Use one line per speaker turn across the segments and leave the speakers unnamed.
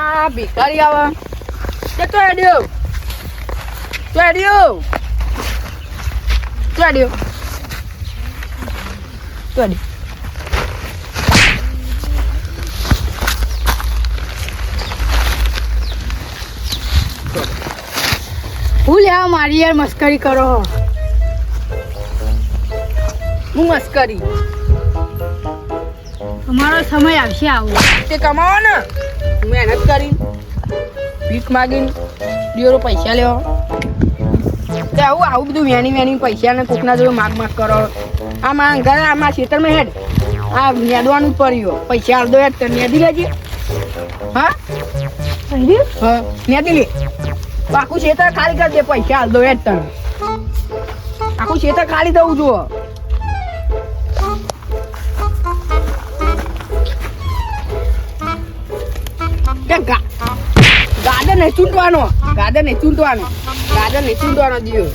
આ ભિખારી આવે કે તો એડ્યો હું લ્યા મારી યાર મસ્કરી કરો હું મસ્કરી
તમારો સમય આવશે આવો
તે કમાવો ને મહેનત કરી ભીખ માગીને દિયોરો પૈસા લેવા તે આવું બધું વેણી પૈસા ને કોકના જોડે માગ કરો આમાં ઘરે આમાં ખેતરમાં હેડ આ નેદવાનું જ પડ્યું પૈસા અડધો હેડ તો નેદી લેજે હા નેદી લે આખું ખેતર ખાલી કરી દે પૈસા અડધો હેડ તને આખું ખેતર ખાલી દઉં જુઓ ગાર્ડન નહીં ચૂંટવાનો દિયો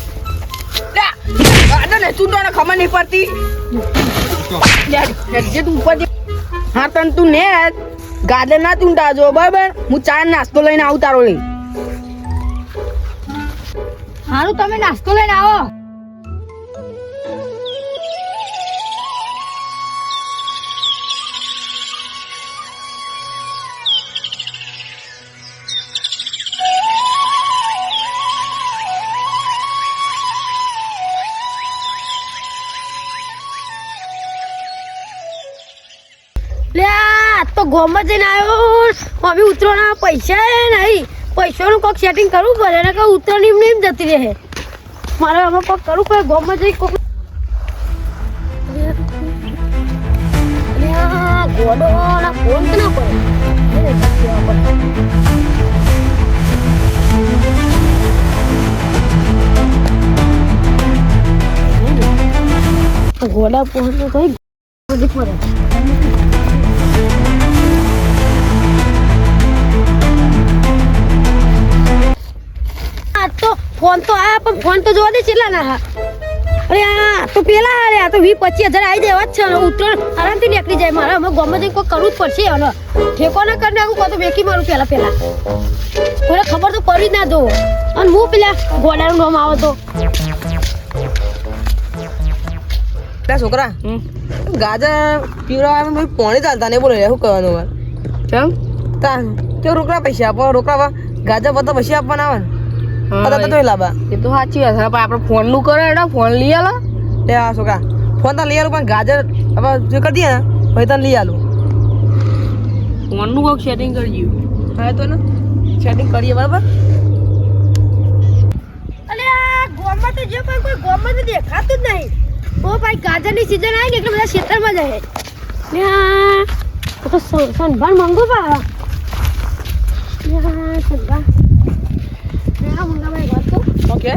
ગાર્ડન નહીં ચૂંટવાનો ખબર નહીં પડતી જે તું ઉપર હા તને તું ને ગાર્ડન ના ચૂંટા જો બરાબર હું ચા નાસ્તો લઈને આવું તારો લઈ
સારું તમે નાસ્તો લઈને આવો તો ગોમાં જઈને આવ્યો હવે ઉતરવાના પૈસા નહીં પૈસાનું કોઈક સેટિંગ કરવું પડે ને કઈ ઉતરવાની એમ નહીં જતી રહે મારે આમાં કોઈક કરવું પડે ગોમાં જઈ કોઈક ગોડો ના ફોન તો ના પડે ગોડા ફોન તો કઈ પડે તો ફોન તો આયા પણ ફોન તો જોવા દે કેટલા ના હા અરે આ તો પેલા અરે આ તો 20-25 હજાર આવી જાય વાત છે ને ઉતરણ આરામથી નીકળી જાય મારે અમે ગમે તે કોઈ કરવું જ પડશે અને ઠેકો ના કરી નાખું કોઈ તો વેકી મારું પેલા કોઈને ખબર તો પડી ના દો અને હું પેલા ગોડાનું નામ આવે તો
છોકરા ગાજર પીવડાવવા પોણી ચાલતા નહીં બોલે શું કરવાનું હોય કેમ તે રોકડા પૈસા આપો રોકડા ગાજર બધા પૈસા આપવાના આવે ને લાભા એ તો સાચી વાત છે આપણે ફોન નું કરે ફોન લઈ આલો લે આ છોકરા ફોન તો લઈ આલું પણ ગાજર હવે જો કરી દઈએ ને પછી તને લઈ આલું ફોન નું કોઈક સેટિંગ કરી દઉં હા તો ને સેટિંગ કરીએ બરાબર
અલે આ ગોમાં તો જે કોઈ ગોમાં તો દેખાતું જ નહીં ઓ ભાઈ ગાજરની સીઝન આવી ને એટલે બધા ખેતરમાં જાય ને આ તો સંભાળ માંગો પા સંભાળ
ઓકે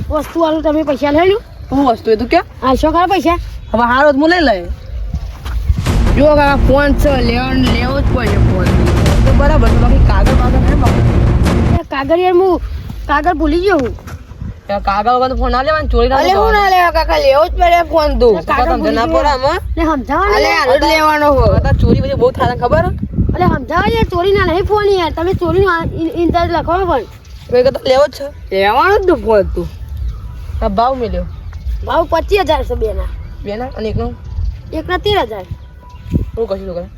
વસ્તુ વાળું તમે પૈસા લઈ લો
શું વસ્તુ એ તું કે
આ શું ખરા પૈસા
હવે હારો હું લઈ લઈ જો ફોન છે લેવો જ પડે ફોન તો બરાબર છે બાકી કાગળ હે
કાગળ યાર હું કાગળ ભૂલી ગયો હું
કાગળ વગર ફોન ના લેવાનું ચોરી ના
હું ના લેવા કાકા લેવો જ પડે ફોન તું
તમને ના પડે આમાં
સમજાવવાનું
લેવાનો હોય ચોરી પછી બહુ થાય ખબર
અલે સમજાવો યાર ચોરી ના નહીં ફોન યાર તમે ચોરી નો ઇન્ચાર્જ લખો પણ
લેવો જ છે લેવાનો જ ફોન તું આ ભાવ મળ્યો
ભાવ 25,000 છે
બેના અને એકનો
13,000
હું કશું કરે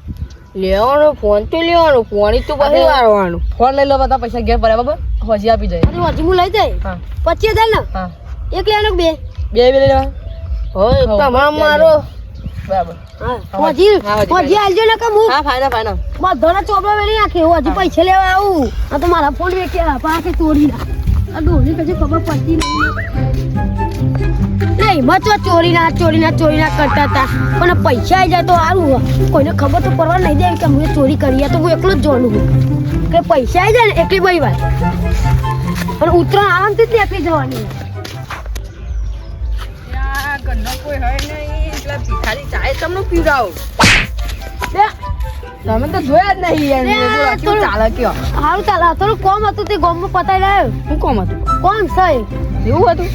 લેવાનો ફોન તો લેવાનો ફોન તો પછી વારવાનું
ફોન લઈ લો બધા પૈસા ઘેર પડ્યા બરાબર હજી આપી જાય
અરે હજી હું લઈ જાય
હા
25,000 ને
હા
એક લેવાનો બે
લઈ લેવા
હોય તમામ મારો
બરાબર
હા હજી આલજો ને કે હું
હા ફાઈના
બધાના ચોપડા વેરી નાખે હું હજી પૈસા લેવા આવું આ તો મારા ફોન વેચ્યા પાકે ચોરી ના આ ડોલી કદી ખબર પડતી નહીં હિંમત ચોરી ના કરતા હતા પણ પૈસા આવી જાય તો સારું કોઈને ખબર તો પડવા નહીં દે કે અમે ચોરી કરીએ તો હું એકલો જ જોવાનું કે પૈસા આવી જાય ને એટલી બધી વાત પણ ઉતરાણ આરામથી જ નીકળી જવાની
ઘરનો કોઈ હોય નહીં એટલે ભિખારી ચાય તમને પીવડાવો તમે તો જોયા જ નહીં યાર કેવું ચાલે કયો
સારું ચાલે થોડું કોમ હતું તે ગોમમાં પતાવી લાવ્યો
શું કોમ હતું
કોમ છે
એવું હતું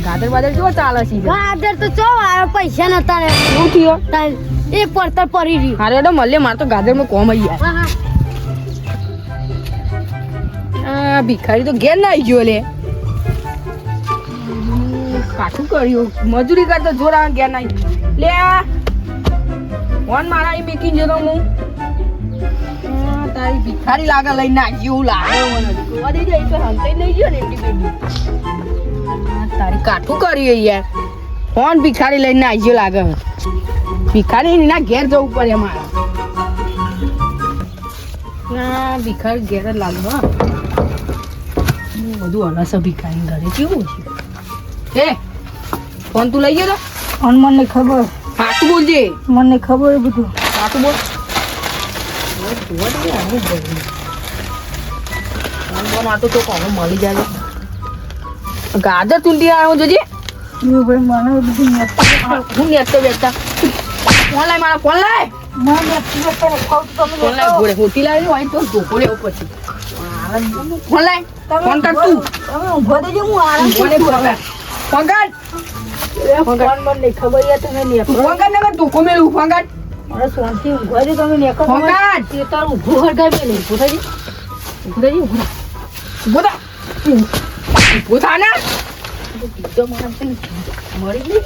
ગાદર બાદર કેવો ચાલે છે
ગાદર તો ચો પૈસા નતા ને
શું થયો
એ પડતર પડી રહ્યું
હારે મળે મારે તો ગાદર માં કોમ આવી જાય
હા
આ ભિખારી તો ઘેર ના આવી ગયો લે કાઠું કર્યું મજૂરી કરતો જોર આવે ઘેર ના આવી લે ફોન મારા અહીં મેકી જતો હું તારી ભિખારી લાગે લઈને આવી એવું લાગે મને જોવા દે જાય તો હંતાઈ નહીં ગયો ને એમની બેબી તારી કાઠું કર્યું યાર ફોન ભિખારી લઈને આવી ગયો લાગે ભિખારી એના ઘેર જવું પડે મારે ના ભિખારી ઘેર જ લાગે હા બધું હલસ ભિખારી ઘરે કેવું છે એ ફોન તું લઈ ગયો તો
ફોન મને ખબર
સાચું બોલજે
મને ખબર બધું
સાચું બોલ તો કોણ મળી જાય ગાજર તુંડી આવ્યો જોજે
ભાઈ મને બધું
હું નેટ તો બેઠા ફોન લાય મારા ફોન લાય ફોન લાય ઘોડે હોતી લાવી હોય તો ધોકો લેવો પછી ફોન લાય ફોન કર તું
તમે ઊભો દેજો હું આરામ
ફોન કર
ફોન મને ખબર યાર તમે ને
ફોન કર ને ધોકો મેળવું ફોન કર
મારે શાંતિ ઊભો દે તમે ને
ફોન કર
તે તાર ઊભો હરગાવી લે ઊભો થઈ
ઊભો થા ઊભો થા ને તો મારા મરી ગઈ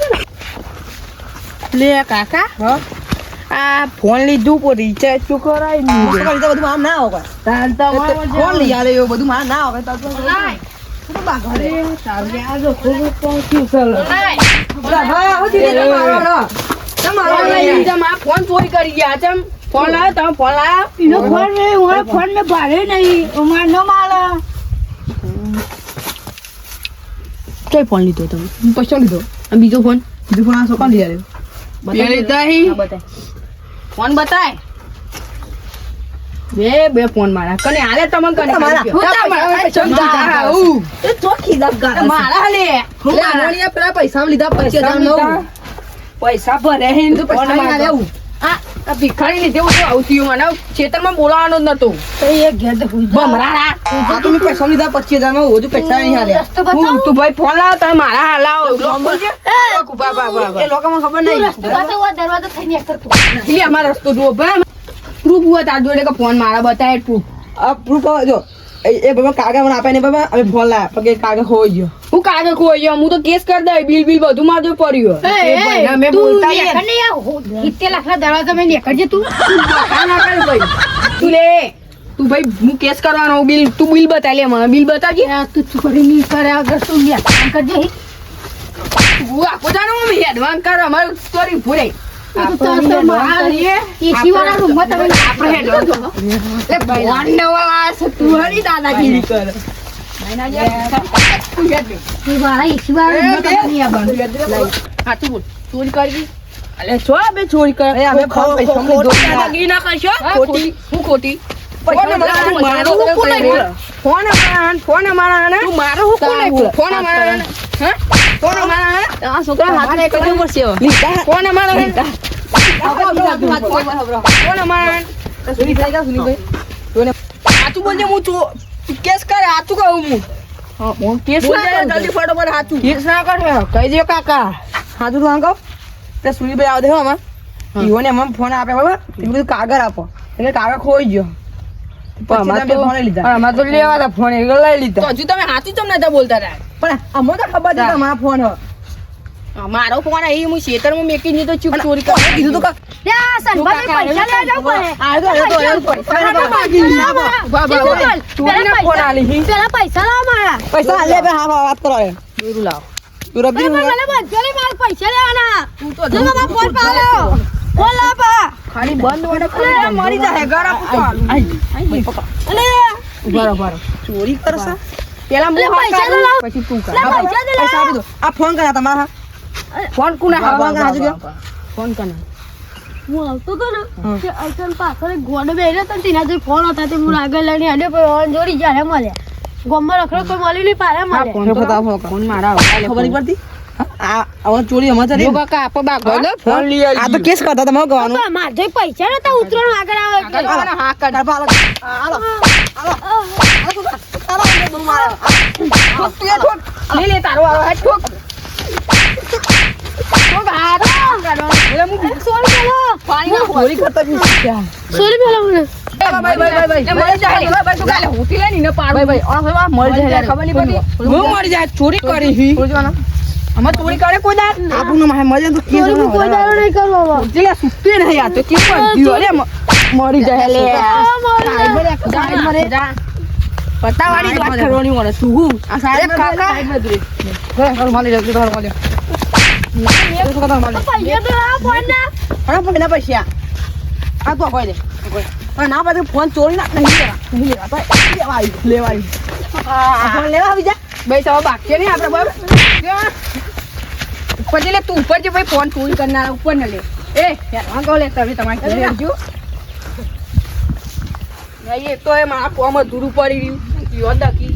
લે કાકા હા આ ફોન લીધું પર રિચાર્જ શું કરાય નહીં બધું આમ ના આવે ફોન લઈ આવે એવું બધું માં ના આવે તો ફોન ચોરી કરી ગયા ચમ ફોન લાવ્યો તમે ફોન લાવ્યો
ફોન મેં ભારે નહીં અમાર ન માલા
કઈ ફોન લીધો તમે પૈસા લીધો અને બીજો ફોન આ છોકરા લઈ આવ્યો ફોન બતાય બે ફોન મારા કને આલે તમે કને મારા લે પેલા પૈસા લીધા પૈસા ભરે આ ભિખારી લીધે હું આવતી મને ખેતરમાં બોલાવાનો જ નતો તમે પૈસા લીધા 25,000 હજુ પૈસા નહીં હાલે તું ભાઈ ફોન લાવ તમે મારા હાલાવો એ લોકોમાં ખબર નહીં અમારો રસ્તો જુઓ પ્રૂફ હોય તાર જોડે કે ફોન મારા બતાવે પ્રૂફ પ્રૂફ જો એ બાબા કાગળ મને આપે ને બાબા અમે ફોન લાવ્યા પણ કાગળ ખોઈ ગયો હું કાગળ ખોઈ ગયો હું તો કેસ કરી દઈ બિલ બધું મારજો પડ્યું મેં બોલતા
70 લાખના દરવાજા મેં નીકળજે તું
તું લે તું ભાઈ હું કેસ કરવાનો બિલ તું બિલ બતાવી લે મને બિલ બતાવજે
તું ચોરી નહીં કરે અગર તું કામ કરજે
હું આખો જાણો હું એડવાન્સ કર અમારું સ્ટોરી ભૂલે દાદાગીરી કર ચોરી કરી અલે છો બે ચોરી કર દાદાગીરી ના કરશો ખોટી હું ખોટી ફોન અમારા ફોન અમારા ફોન અમારા આ છોકરા હાથ ને કરવું પડશે ફોન અમારા ફોન અમારા સુની થઈ ગયા સુની ભાઈ સાચું બોલજે હું કેસ કરે સાચું કહું હું કેસ ના જલ્દી ફટાફટ સાચું કેસ ના કર કહી દે કાકા સાચું તું કહો તે સુની ભાઈ આવ દે આમાં ઈવોને એમાં ફોન આપે બરાબર એ બધું કાગળ આપો એટલે કાગળ ખોઈ ગયો અમારે તો લેવા હતા ફોન લઈ લીધા હજુ તમે સાચું ચમ નતા બોલતા હતા પણ અમને તો ખબર છે કે મારો ફોન મારો ફોન અહીં હું ખેતરમાં મેકી દીધો ચૂપ ચોરી કરી કીધું તો
પૈસા લાવ મારા
પૈસા લે હા વાત કરો લાવ તું રબી
પૈસા લેવાના ફોન પાડો ફોન લાવ
ખાલી બંધ વડે મરી જાય ગરમ બરાબર ચોરી કરશે પેલા પછી તું કર પૈસા આપી દો આ ફોન કરા તમારા ફોન કોના ફોન કરા હજુ ફોન કના
હું આવતો તો ને કે અલ્ટન પાછળ ગોડ બેરે તો તેના જે ફોન હતા તે હું આગળ લઈને આડે પર ઓન જોડી જાય મળ્યા ગોમમાં રખડો કોઈ મળી નહીં પારે મળે ફોન મારા ખબર પડતી આ ચોરી અમાર રે કાકા આપો બાગો ફોન લઈ આવી આ તો કેસ કરતા તમારે ગવાનો માર જે પૈસા નતા ઉતરણ આગળ આવે
હા કર હાલો લે લે તારો આવે ઠોક ઠોક હાથ એટલે હું સોરી પેલો પાણી ચોરી કરતા બી સોરી પેલો મરી જાય ખબર નહીં પડતી હું મરી જાય ચોરી કરી અમે ચોરી કરે કોઈ દાર આપણને માહે મજા તો કે
ચોરી કોઈ દાડો નહીં કરવો હવે.
જેલે સુતે નહીં આ તો કે પણ અરે મરી જાય લે પતાવાળી વાત કરવાની મને તું હું આ સાહેબ કાકા ઘર માલી લે ઘર માલી
પૈસા તો લાવો ફોનના.
પેલા પૈસા આ તો કોઈ દે પણ ના પાછું ફોન ચોરી ના નહીં લેવા ફોન લેવા આવી જા ભાઈ તો બાકી નહીં આપણે બરાબર ઉપર લે તું ઉપર જે ભાઈ ફોન ચોરી કરનાર ઉપર ને લે એ યાર કહો લે તમે તમારે ઘરે આવજો એ તો એ મારા ફોર્મ દૂર પડી રહ્યું યોદા કી